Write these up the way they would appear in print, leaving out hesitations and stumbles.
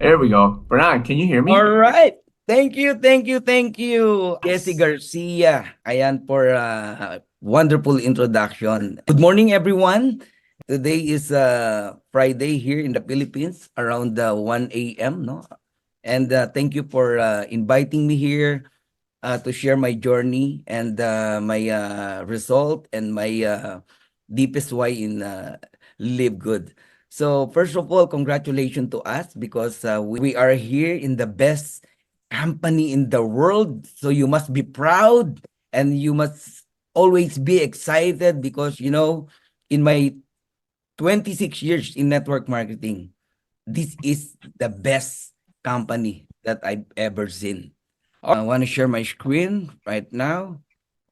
There we go. Bernard, can you hear me? All right. Thank you, thank you, thank you, Jesse Garcia. Ayan for wonderful introduction. Good morning, everyone. Today is Friday here in the Philippines around 1 a.m. No, and thank you for inviting me here to share my journey and my result and my deepest why in Live Good. So first of all, congratulations to us because we are here in the best company in the world. So you must be proud and you must always be excited because in my 26 years in network marketing, this is the best company that I've ever seen. I want to share my screen right now.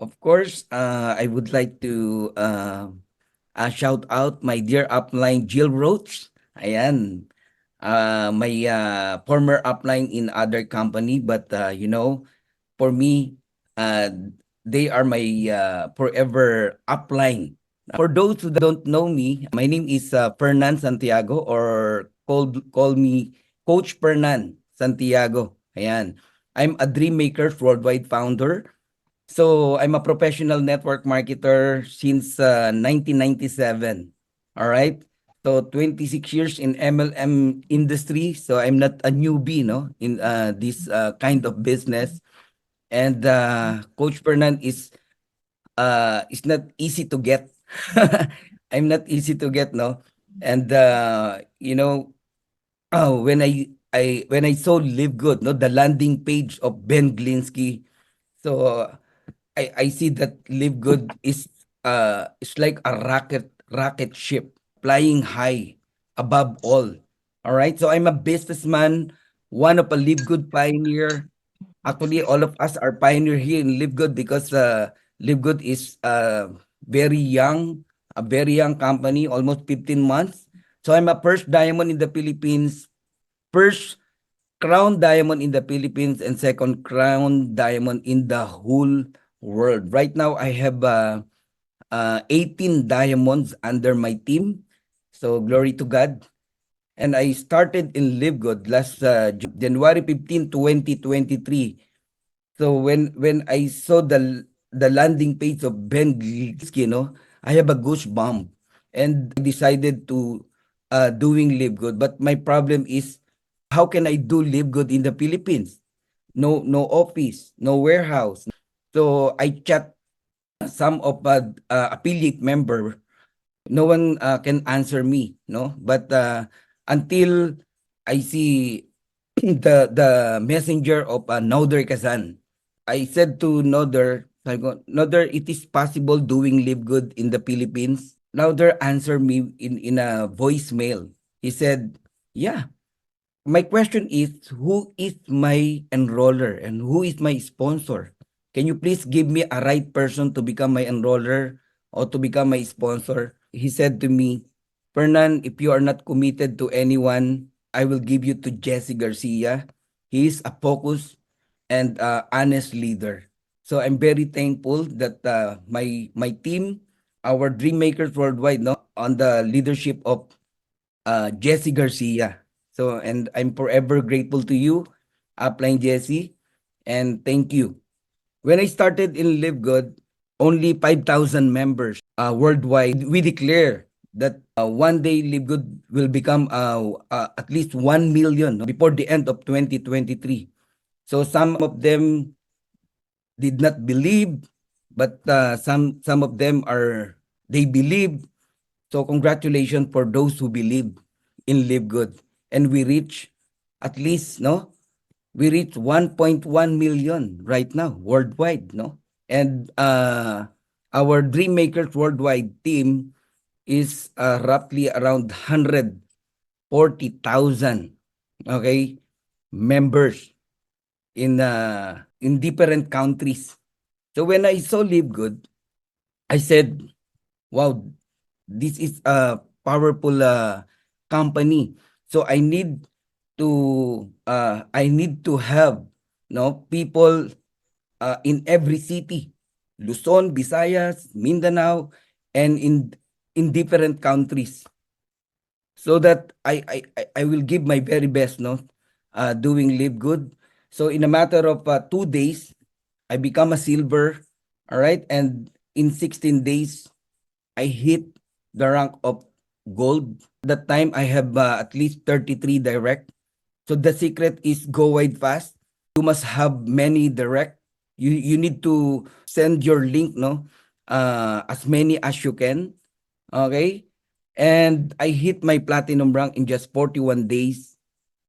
Of course, I would like to shout out my dear upline Jill Roach. Ayan. My former upline in other company, but for me, uh, they are my forever upline. For those who don't know me, my name is Fernan Santiago or call me Coach Fernan Santiago. Ayan. I'm a Dream Makers Worldwide founder. So I'm a professional network marketer since 1997. All right. So 26 years in MLM industry. So I'm not a newbie, no, in this kind of business. And Coach Fernan is not easy to get. I'm not easy to get, no. And when I saw Live Good, no, the landing page of Ben Glinsky, so I see that Live Good is like a rocket ship flying high above all. All right. So I'm a businessman, one of a Live Good pioneer. Actually, all of us are pioneer here in Live Good because Live Good is very young, a very young company, almost 15 months. So I'm a first diamond in the Philippines, first crown diamond in the Philippines, and second crown diamond in the whole world. Right now, I have 18 diamonds under my team. So glory to God. And I started in Live Good last January 15, 2023. So when I saw the landing page of Ben Glinsky, I have a goosebump and I decided to doing Live Good. But my problem is how can I do Live Good in the Philippines? No office, no warehouse. So I chat some of affiliate member. No one can answer me, no. But until I see the messenger of Noder Kazan, I said to Noder, I go, Noder, it is possible doing Live Good in the Philippines. Noder answered me in a voicemail. He said, yeah. My question is, who is my enroller and who is my sponsor? Can you please give me a right person to become my enroller or to become my sponsor? He said to me, Fernan, if you are not committed to anyone, I will give you to Jesse Garcia. He is a focused and honest leader. So I'm very thankful that my team, our Dream Makers Worldwide, no, on the leadership of Jesse Garcia. So, and I'm forever grateful to you, Upline Jesse, and thank you. When I started in Live Good, only 5,000 members worldwide. We declare that one day Live Good will become at least 1 million, no, before the end of 2023. So some of them did not believe, but some of them they believe. So congratulations for those who believe in Live Good. And we reach at least, no? We reach 1.1 million right now worldwide, no? And our Dream Makers Worldwide team is roughly around 140,000, okay, members in different countries. So when I saw Live Good, I said, wow, this is a powerful company. So I need to have no people in every city, Luzon, Visayas, Mindanao, and in different countries, so that I will give my very best, no, doing Live Good. So in a matter of 2 days, I become a silver. All right. And in 16 days, I hit the rank of gold. That time I have at least 33 direct. So the secret is go wide fast. You must have many direct. You need to send your link, no? As many as you can. Okay? And I hit my platinum rank in just 41 days.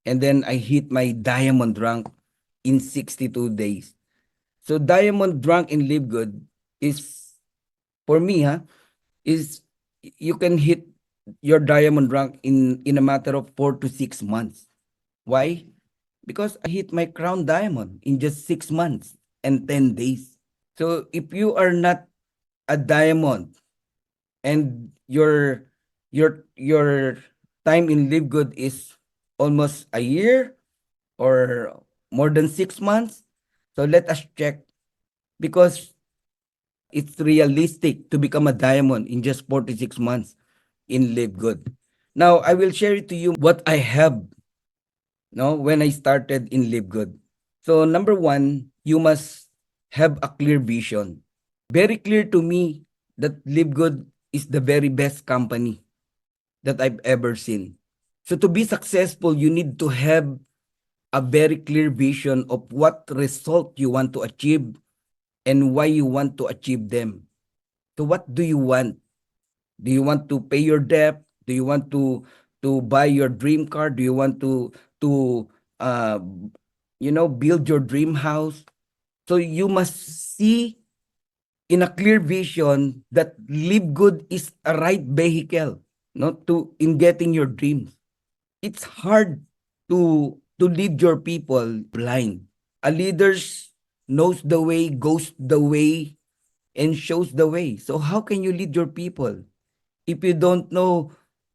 And then I hit my diamond rank in 62 days. So diamond rank in Live Good is, for me, is you can hit your diamond rank in a matter of 4 to 6 months. Why? Because I hit my crown diamond in just 6 months and 10 days. So if you are not a diamond and your time in Live Good is almost a year or more than 6 months, so let us check, because it's realistic to become a diamond in just 46 months in Live Good. Now, I will share it to you what I have, no, when I started in Live Good. So number one, you must have a clear vision. Very clear to me that Live Good is the very best company that I've ever seen. So to be successful, you need to have a very clear vision of what result you want to achieve and why you want to achieve them. So what do you want? Do you want to pay your debt? Do you want to buy your dream car? Do you want to uh build your dream house? So you must see in a clear vision that Live Good is a right vehicle, no, to in getting your dreams. It's hard to lead your people blind. A leader knows the way, goes the way, and shows the way. So how can you lead your people if you don't know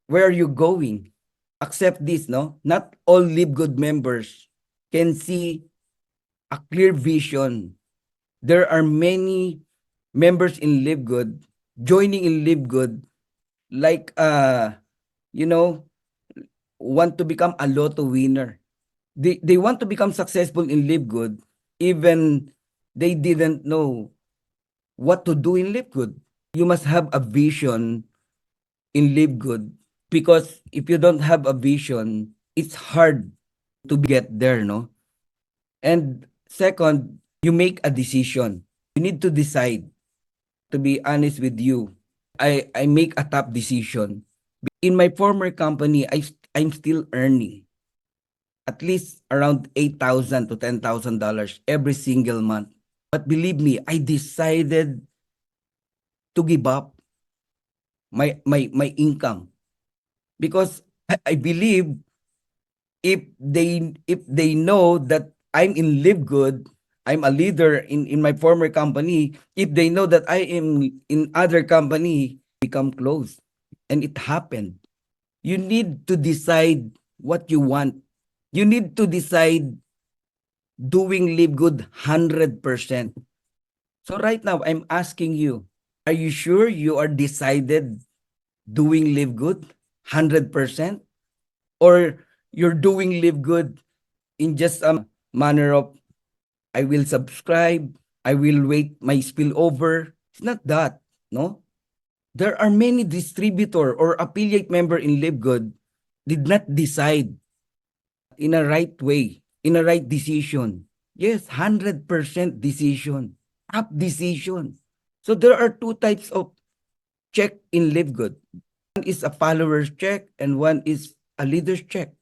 where you're going? Accept this, no? Not all Live Good members can see a clear vision. There are many members in Live Good joining in Live Good, like you know want to become a lotto winner. They want to become successful in Live Good, even they didn't know what to do in Live Good. You must have a vision in Live Good, because if you don't have a vision, it's hard to get there, no? And second, you make a decision. You need to decide. To be honest with you, I make a tough decision. In my former company, I'm still earning at least around 8,000 to $10,000 every single month. But believe me, I decided to give up my income, because I believe if they know that I'm in Live Good, I'm a leader in my former company. If they know that I am in other company, become close. And it happened. You need to decide what you want. You need to decide doing Live Good 100%. So right now, I'm asking you, are you sure you are decided doing Live Good 100%? Or you're doing Live Good in just a manner of, I will subscribe, I will wait my spillover? It's not that, no? There are many distributor or affiliate member in Live Good did not decide in a right way, in a right decision. Yes, 100% decision, up decision. So there are two types of check in Live Good. One is a follower's check and one is a leader's check.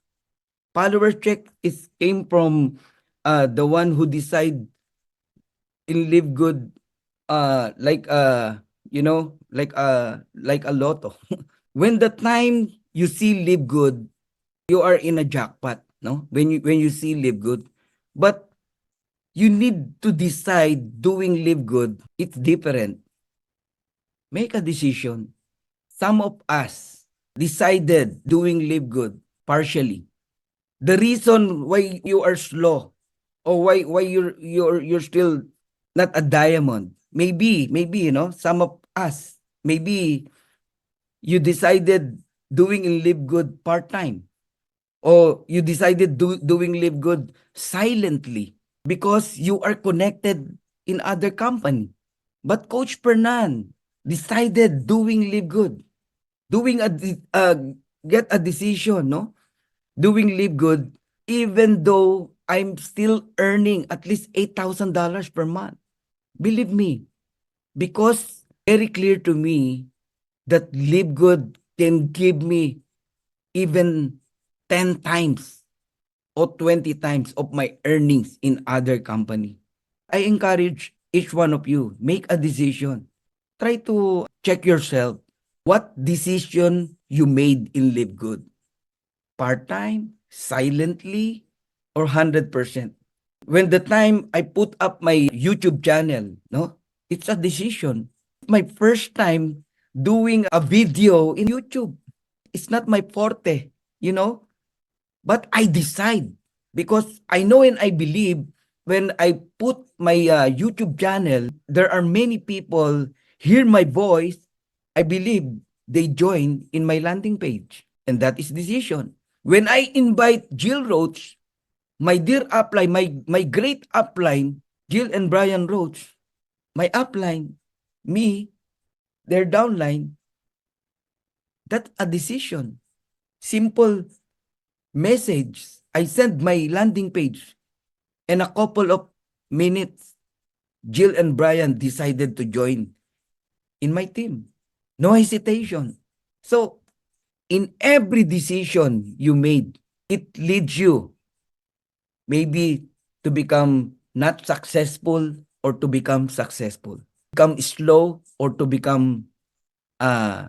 Follower's check is came from the one who decide in Live Good, like like a lotto. When the time you see Live Good, you are in a jackpot, no? When you see Live Good. But you need to decide doing Live Good, it's different. Make a decision. Some of us decided doing Live Good partially. The reason why you are slow, or why you're still not a diamond, maybe some of us, maybe you decided doing in Live Good part-time, or you decided doing Live Good silently because you are connected in other company. But Coach Pernan decided doing Live Good, doing get a decision, no? Doing Live Good, even though I'm still earning at least $8,000 per month. Believe me, because very clear to me that Live Good can give me even 10 times or 20 times of my earnings in other company. I encourage each one of you, make a decision. Try to check yourself. What decision you made in Live Good? Part-time, silently, or 100%? When the time I put up my YouTube channel, no, it's a decision. My first time doing a video in YouTube. It's not my forte, you know, but I decide because I know and I believe when I put my YouTube channel, there are many people hear my voice. I believe they join in my landing page, and that is decision. When I invite Jill Roach, my dear upline, my great upline, Jill and Brian Roach, my upline, me, their downline, that's a decision. Simple message. I send my landing page, and a couple of minutes, Jill and Brian decided to join in my team. No hesitation. So, in every decision you made, it leads you maybe to become not successful or to become successful. Become slow or to become uh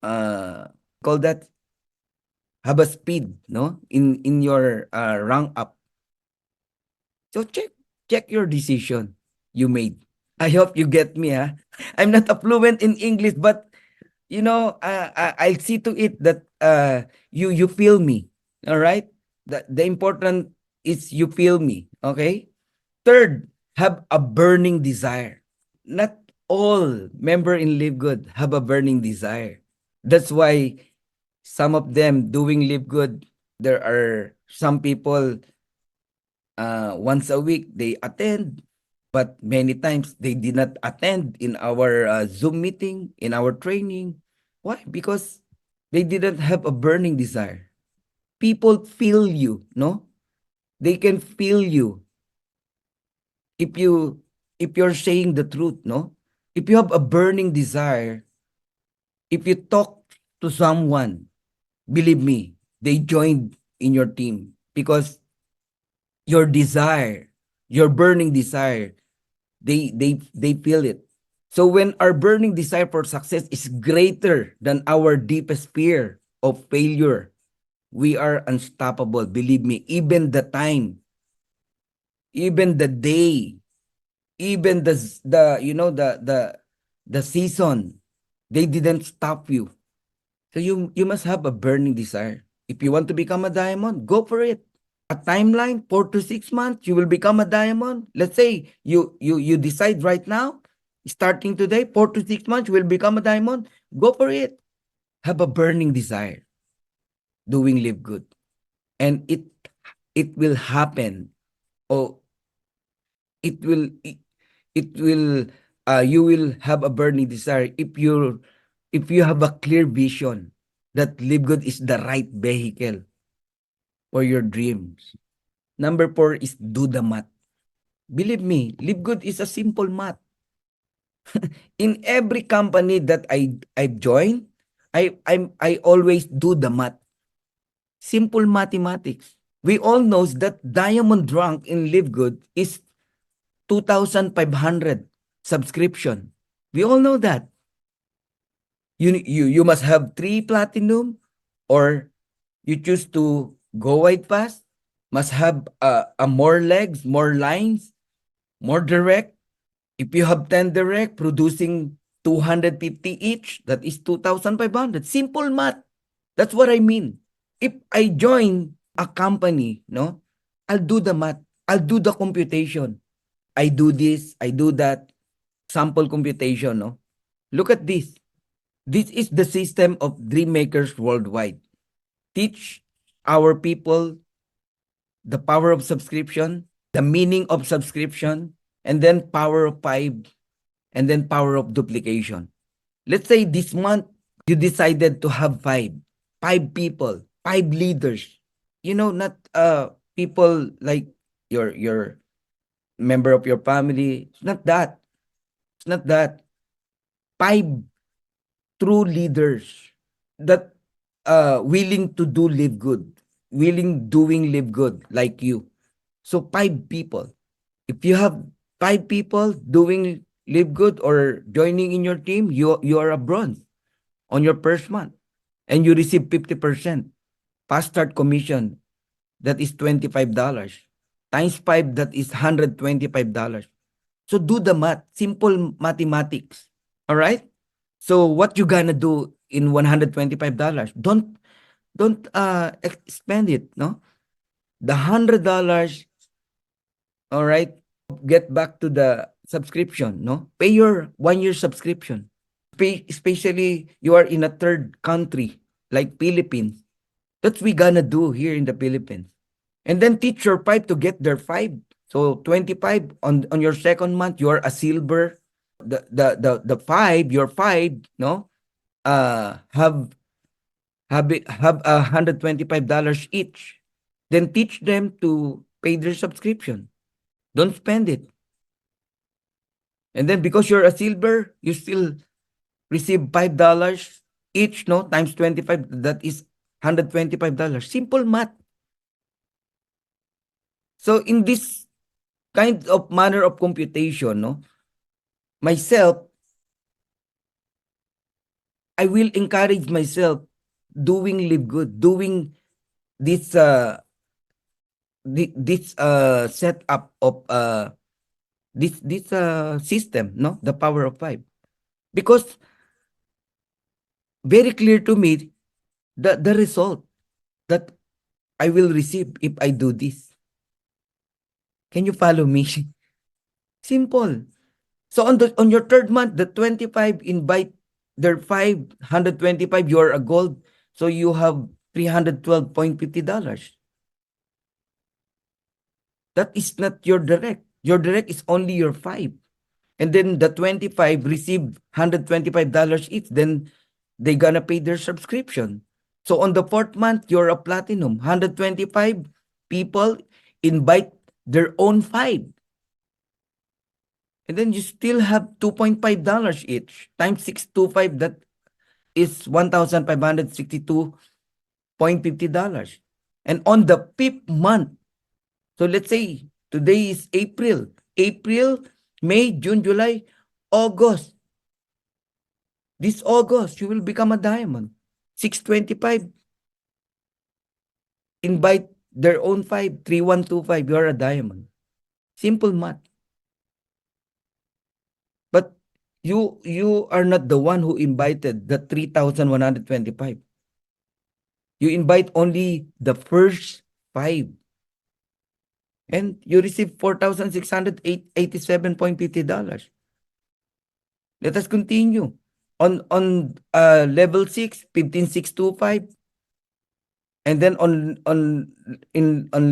call that have a speed, no, in your rank up. So check your decision you made. I hope you get me. I'm not a fluent in English, but you know, I'll see to it that you feel me. All right. The important is you feel me. Okay. Third, have a burning desire. Not all member in Live Good have a burning desire. That's why some of them doing Live Good, there are some people once a week they attend, but many times they did not attend in our Zoom meeting, in our training. Why? Because they didn't have a burning desire. People feel you, no? They can feel you if you're saying the truth, no? If you have a burning desire, if you talk to someone, believe me, they joined in your team because your desire, your burning desire, they feel it. So when our burning desire for success is greater than our deepest fear of failure, we are unstoppable. Believe me, even the time, even the day, even the you know the season, they didn't stop you. So you must have a burning desire. If you want to become a diamond, go for it. A timeline, 4 to 6 months, you will become a diamond. Let's say you decide right now, starting today, 4 to 6 months, you will become a diamond. Go for it. Have a burning desire. Doing Live Good, and it will happen. Oh, it will it will you will have a burning desire if you have a clear vision that Live Good is the right vehicle for your dreams. Number 4 is do the math. Believe me, Live Good is a simple math. In every company that I've joined, I always do the math. Simple mathematics. We all knows that diamond rank in Live Good is 2,500 subscription. We all know that. You must have 3 platinum, or you choose to go wide fast, must have a more legs, more lines, more direct. If you have 10 direct producing 250 each, that is 2,500. Simple math. That's what I mean. If I join a company, no, I'll do the math. I'll do the computation. I do this, I do that. Sample computation, no? Look at this. This is the system of dream makers worldwide. Teach our people the power of subscription, the meaning of subscription, and then power of five, and then power of duplication. Let's say this month you decided to have five people, five leaders. You know, not people like your member of your family. It's not that. It's not that. Five true leaders that willing to do live good, willing doing live good like you. So five people. If you have five people doing live good or joining in your team, you are a bronze on your first month, and you receive 50% fast start commission. That is $25 times 5. That is $125. So do the math, simple mathematics. All right. So what you gonna do in $125? Don't spend it. No, the $100. All right. Get back to the subscription. No, pay your 1 year subscription. Especially you are in a third country like Philippines. That's we gonna do here in the Philippines. And then teach your five to get their five. So 25 on your second month, you are a silver. The five, your five, no, have $125 each. Then teach them to pay their subscription. Don't spend it. And then because you're a silver, you still receive $5 each, no, times 25. That is $125. Simple math. So in this kind of manner of computation, no, myself, I will encourage myself doing live good, doing this this setup of this system, no, the power of five, because very clear to me the result that I will receive if I do this. Can you follow me? Simple. So on your third month, the 25 invite their 525, you are a gold. So you have $312.50. That is not your direct. Your direct is only your 5. And then the 25 receive $125 each. Then they gonna pay their subscription. So on the fourth month, you're a platinum. 125 people invite their own 5. And then you still have $2.5 each. Times 625, that is $1,562.50. And on the fifth month, so let's say today is April, May, June, July, August. This August, you will become a diamond. 625, invite their own 5, 3125, you're a diamond. Simple math. But you are not the one who invited the 3,125. You invite only the first 5. And you receive $4,687.50. Let us continue. On level 6, 15,625. And then on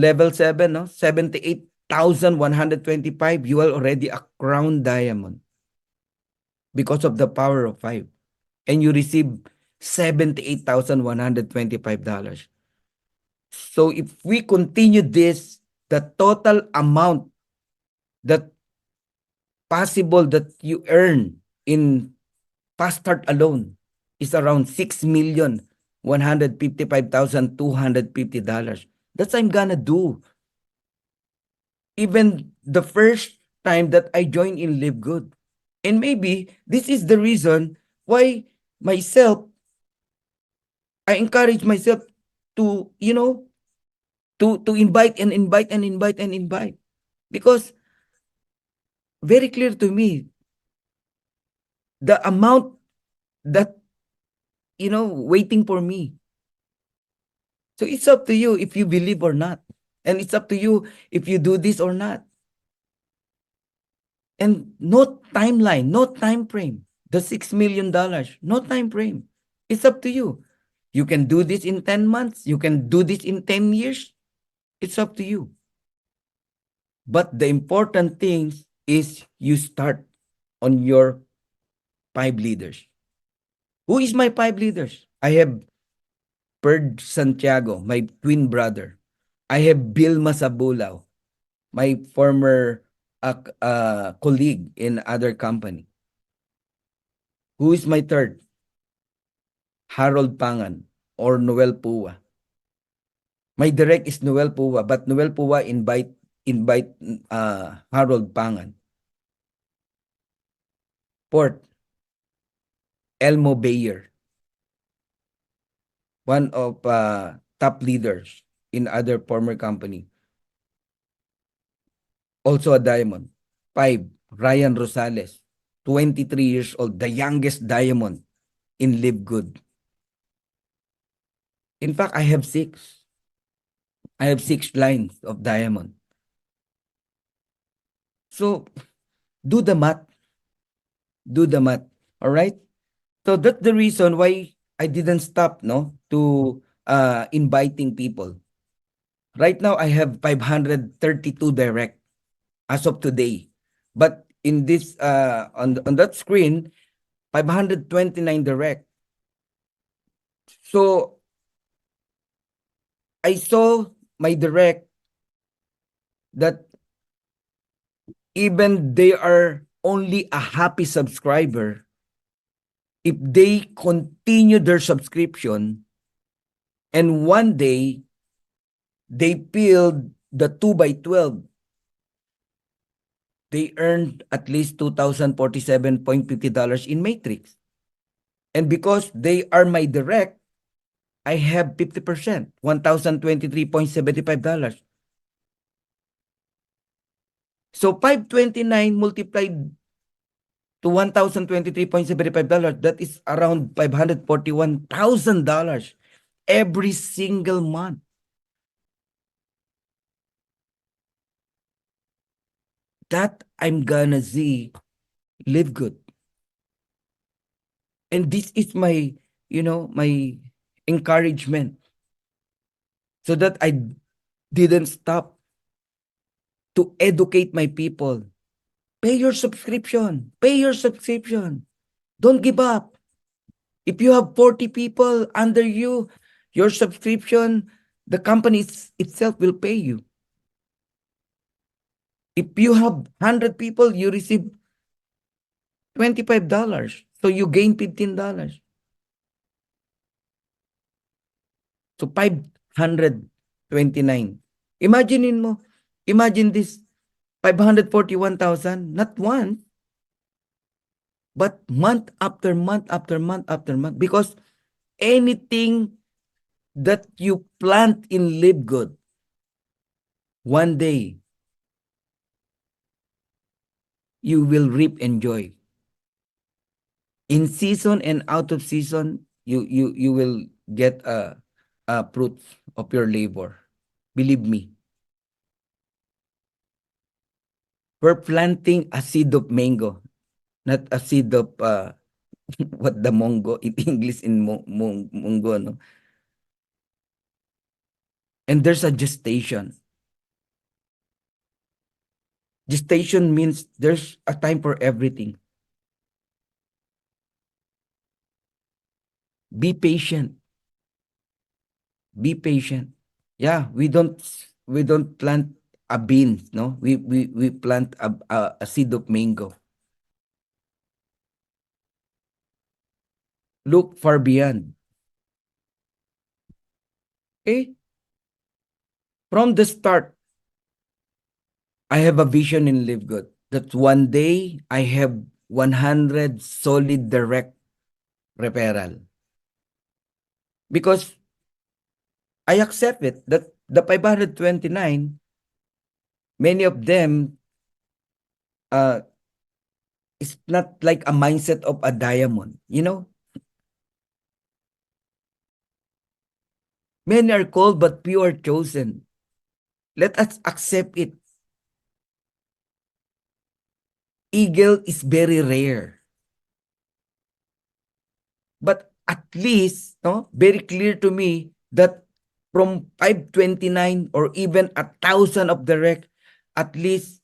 level 7, no, 78,125, you are already a crown diamond because of the power of 5. And you receive $78,125. So if we continue this, the total amount that possible that you earn in Fast Start alone is around $6,155,250. That's what I'm gonna do. Even the first time that I joined in Live Good. And maybe this is the reason why I encourage myself to, to invite and invite and invite and invite. Because very clear to me, the amount that, waiting for me. So it's up to you if you believe or not. And it's up to you if you do this or not. And no timeline, no time frame. The $6 million, no time frame. It's up to you. You can do this in 10 months. You can do this in 10 years. It's up to you. But the important thing is you start on your 5 leaders. Who is my 5 leaders? I have Perd Santiago, my twin brother. I have Bill Masabulaw, my former colleague in other company. Who is my third? Harold Pangan or Noel Pua. My direct is Noel Pua, but Noel Pua invite Harold Pangan. Fourth, Elmo Bayer, one of top leaders in other former company. Also a diamond. 5, Ryan Rosales, 23 years old, the youngest diamond in Live Good. In fact, I have 6. I have 6 lines of diamond. So, do the math. Do the math. All right? So that's the reason why I didn't stop to inviting people. Right now, I have 532 direct as of today. But in this on that screen, 529 direct. So I saw my direct that even they are only a happy subscriber, if they continue their subscription and one day they filled the 2x12, they earned at least $2,047.50 in Matrix. And because they are my direct, I have 50%, $1,023.75. So 529 multiplied to $1,023.75, that is around $541,000 every single month. That I'm gonna see Live Good. And this is my, my encouragement so that I didn't stop to educate my people. Pay your subscription. Pay your subscription. Don't give up. If you have 40 people under you, your subscription, the company itself will pay you. If you have 100 people, you receive $25. So you gain $15. So 529. Imagine this 541,000, not once, but month after month after month after month. Because anything that you plant in Live Good, one day you will reap and joy. In season and out of season, you will get a fruit of your labor. Believe me. We're planting a seed of mango, not a seed of what the mongo in English in mongo, no? And there's a gestation. Gestation means there's a time for everything. Be patient. Be patient. Yeah, we don't plant a bean, no? We plant a seed of mango. Look far beyond. Okay? From the start, I have a vision in Live Good that one day I have 100 solid direct referral. Because I accept it that the 529, many of them is not like a mindset of a diamond, Many are called but few are chosen. Let us accept it. Eagle is very rare. But at least, no, very clear to me that from 529 or even 1,000 of direct, at least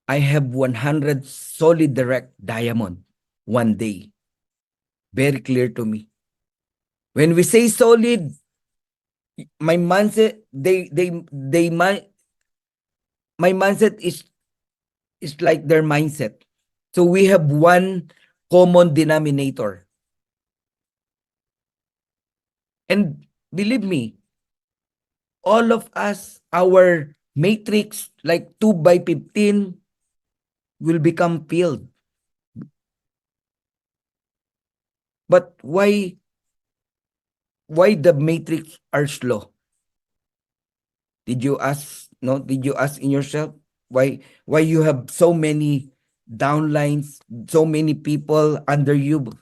I have 100 solid direct diamond one day. Very clear to me. When we say solid, my mindset, my mindset is like their mindset. So we have one common denominator. And believe me, all of us, our matrix, like 2 by 15, will become filled. But why the matrix are slow? Did you ask, no? Did you ask in yourself why you have so many downlines, so many people under you,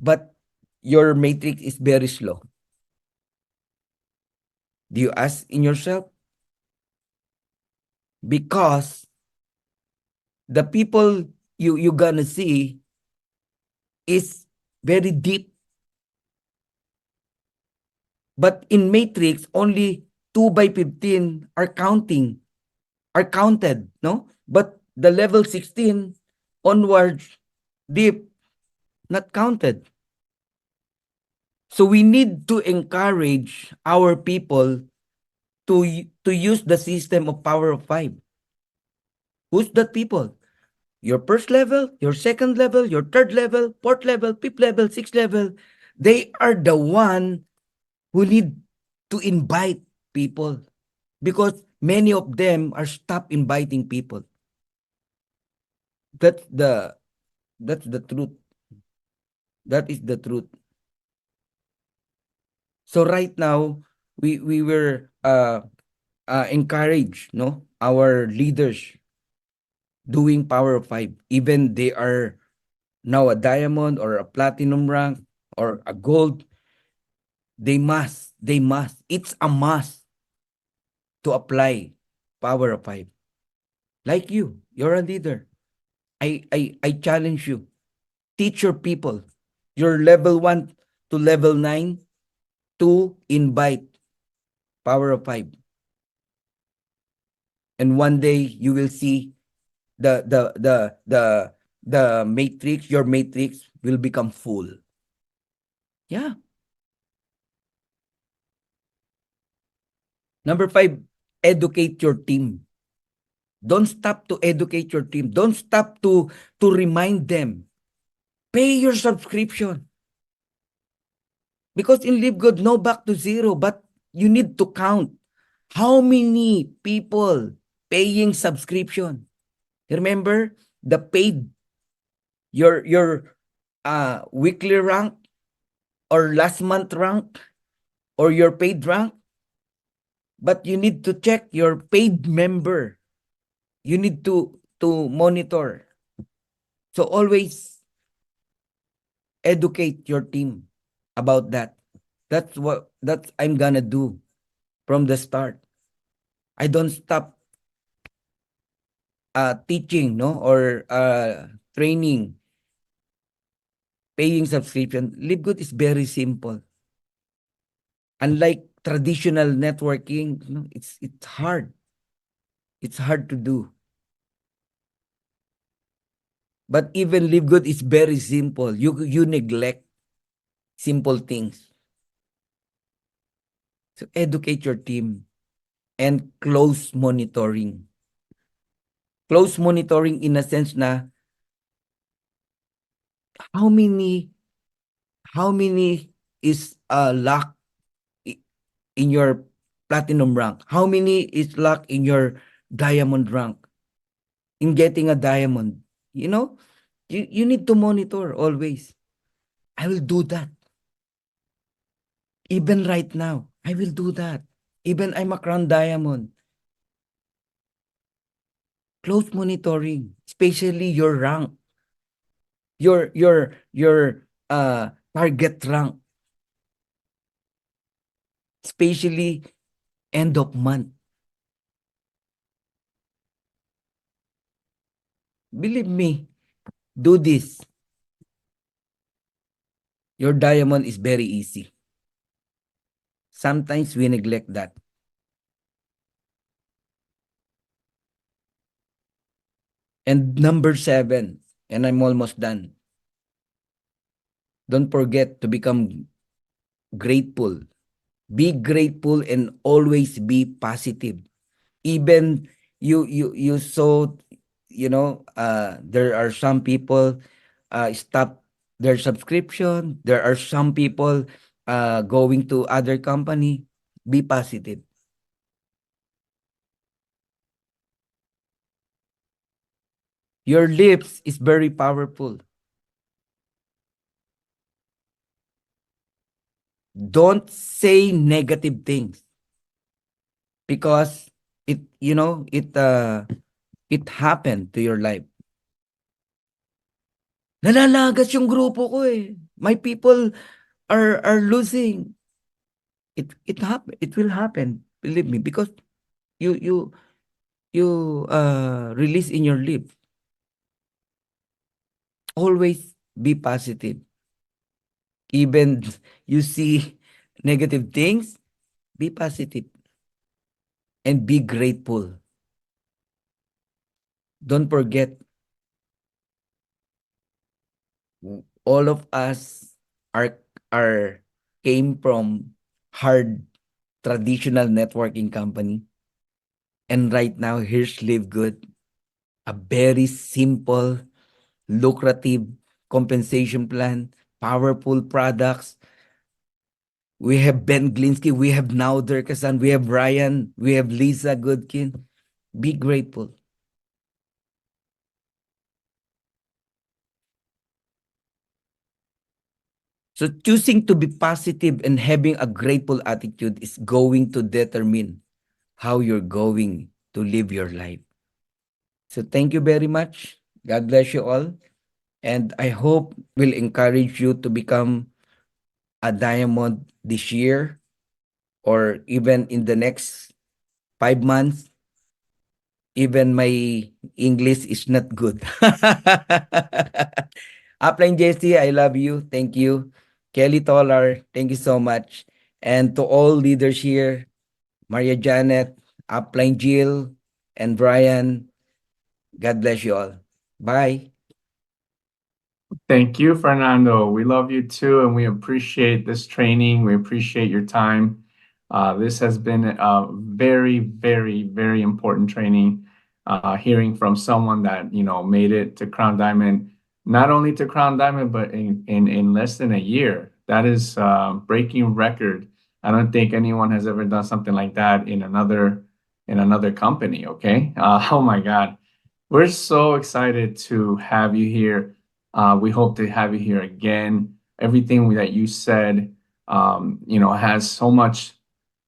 but your matrix is very slow? Do you ask in yourself? Because the people you gonna see is very deep. But in matrix, only 2 by 15 are counted, no? But the level 16 onwards, deep, not counted. So we need to encourage our people to use the system of power of 5. Who's that people? Your first level, your second level, your third level, fourth level, fifth level, sixth level. They are the one who need to invite people because many of them are stop inviting people. That's the truth. That is the truth. So right now, we were encouraged, no, our leaders doing power of 5, even they are now a diamond or a platinum rank or a gold. They must, it's a must to apply power of 5. Like you're a leader. I challenge you, teach your people, your level 1 to level 9, to invite power of 5. And one day you will see the the the the the matrix, your matrix will become full. Yeah. Number 5, educate your team. Don't stop to educate your team. Don't stop to remind them. Pay your subscription. Because in Live Good, no back to zero, but you need to count how many people paying subscription. Remember the paid, your weekly rank or last month rank or your paid rank, but you need to check your paid member. You need to monitor. So always educate your team about that. That's I'm gonna do from the start. I don't stop teaching, no, or training, paying subscription. Live Good is very simple. Unlike traditional networking, no, it's hard. It's hard to do. But even Live Good is very simple. You neglect simple things. So educate your team and close monitoring. Close monitoring in a sense na how many is locked in your platinum rank? How many is locked in your diamond rank? In getting a diamond, you need to monitor always. I will do that. Even right now, I will do that. Even I'm a crown diamond. Close monitoring, especially your rank, your target rank, especially end of month. Believe me, do this. Your diamond is very easy. Sometimes we neglect that. And number 7, and I'm almost done. Don't forget to become grateful. Be grateful and always be positive. Even you saw, there are some people stop their subscription. There are some people going to other company. Be positive. Your lips is very powerful. Don't say negative things because it happened to your life. Nalalagas yung grupo ko eh. My people are losing. It will happen. Believe me, because you you you release in your lips. Always be positive. Even you see negative things, be positive and be grateful. Don't forget, all of us are came from hard traditional networking company. And right now, here's Live Good, a very simple, lucrative compensation plan, powerful products. We have Ben Glinsky, we have now Durkasan, we have Ryan, we have Lisa Goodkin. Be grateful. So choosing to be positive and having a grateful attitude is going to determine how you're going to live your life. So thank you very much. God bless you all. And I hope will encourage you to become a diamond this year or even in the next 5 months. Even my English is not good. Upline Jesse, I love you. Thank you. Kelly Tolar, thank you so much. And to all leaders here, Maria Janet, Upline Jill, and Brian, God bless you all. Bye. Thank you, Fernando. We love you too, and we appreciate this training. We appreciate your time. This has been a very, very, very important training. Hearing from someone that made it to Crown Diamond, not only to Crown Diamond, but in less than a year. That is breaking record. I don't think anyone has ever done something like that in another company. Okay. Oh my God. We're so excited to have you here. We hope to have you here again. Everything that you said, has so much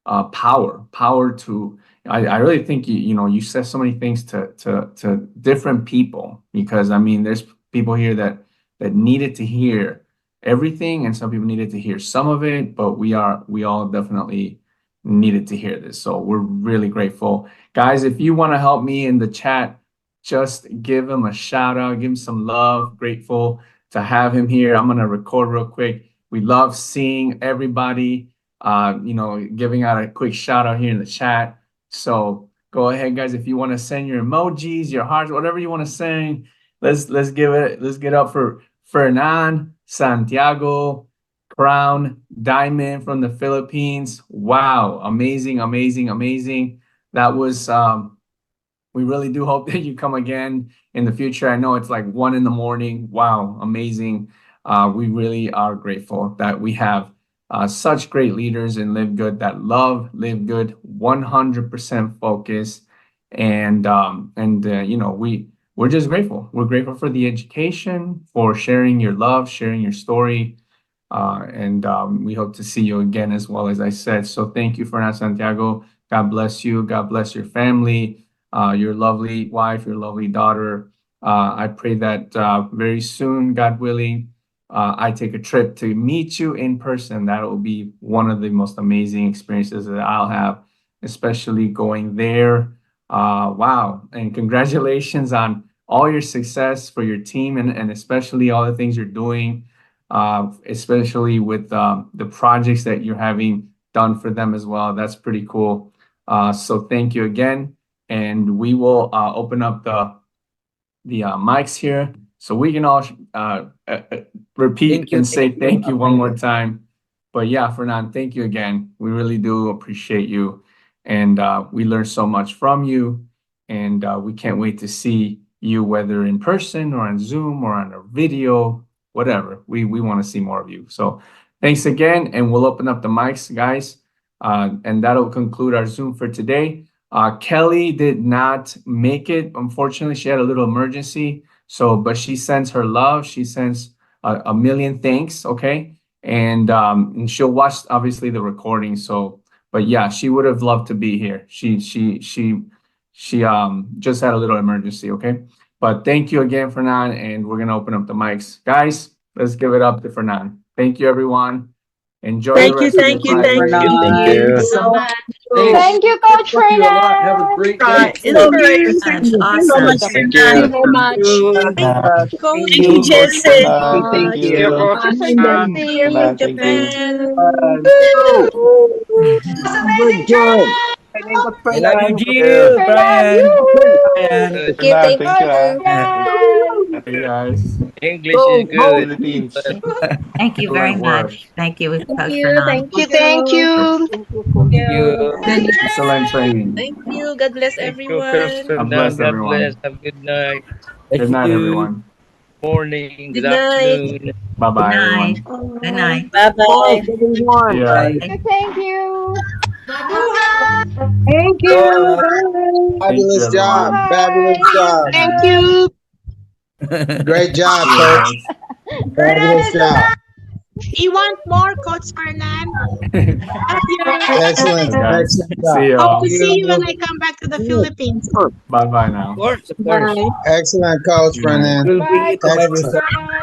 power to. I really think you said so many things to different people, because I mean, there's people here that needed to hear everything, and some people needed to hear some of it, but we all definitely needed to hear this. So we're really grateful. Guys, if you want to help me in the chat, just give him a shout out, give him some love. Grateful to have him here. I'm gonna record real quick. We love seeing everybody, giving out a quick shout out here in the chat. So go ahead, guys. If you want to send your emojis, your hearts, whatever you want to send, let's get up for Fernan Santiago, Crown Diamond from the Philippines. Wow, amazing, amazing, amazing. That was we really do hope that you come again in the future. I know it's like 1 a.m. Wow, amazing. We really are grateful that we have such great leaders in Live Good that love Live Good, 100% focus, and we're just grateful. We're grateful for the education, for sharing your love, sharing your story, and we hope to see you again as well, as I said. So thank you, Fernando Santiago. God bless you. God bless your family, your lovely wife, your lovely daughter. I pray that very soon, God willing, I take a trip to meet you in person. That will be one of the most amazing experiences that I'll have, especially going there. Wow. And congratulations on all your success for your team, and especially all the things you're doing. especially with the projects that you're having done for them as well. That's pretty cool. So thank you again, and we will open up the mics here so we can all repeat Thank you, and say thank you, thank you one more Apollo. time. But yeah, Fernand, thank you again. We really do appreciate you, and we learned so much from you, and we can't wait to see you, whether in person or on Zoom or on a video, whatever. We want to see more of you. So thanks again, and we'll open up the mics, guys, and that'll conclude our Zoom for today. Kelly did not make it. Unfortunately, she had a little emergency. So, but she sends her love. She sends a million thanks. Okay. And she'll watch obviously the recording. So, but yeah, she would have loved to be here. She just had a little emergency. Okay. But thank you again, Fernand. And we're gonna open up the mics. Guys, let's give it up to Fernand. Thank you, everyone. Enjoy the rest of your Friday. Thank you so much. Thank you, Coach Thank you a lot. Have a Fernand. great day. Inspiration. Awesome. Thank Thank you you. very much. Thank you, Jensen. Thank you. Coach Jesse. Thank you. Good job. I love you, Yeah. Jill, Brian, Brian. Thank you, thank you. Hey, guys. English is good. Philippines. Thank you very Excellent work. much. Thank you, Thank Coach you, Fernand. thank you, thank you. Thank you. Good Excellent training. Thank you. God bless Thank you, everyone. Kirsten. God bless God everyone. bless. Have a good night, Good night, you. everyone. morning, good Good night. afternoon. Bye-bye, everyone. night. Good night. Bye-bye. Yeah. Bye. Thank you. Thank you. Thank you, Fabulous job. everyone. Fabulous job. Thank you. Great job, See you coach. guys. Fabulous job. You want more, Coach Fernand? Excellent. Guys, Excellent see job. y'all. Hope to see you when I come back to the Philippines. Bye-bye now. Of course, of course. Excellent, Coach Good night. Fernand. We'll bring Bye, you to my Excellent. resort. Fernand.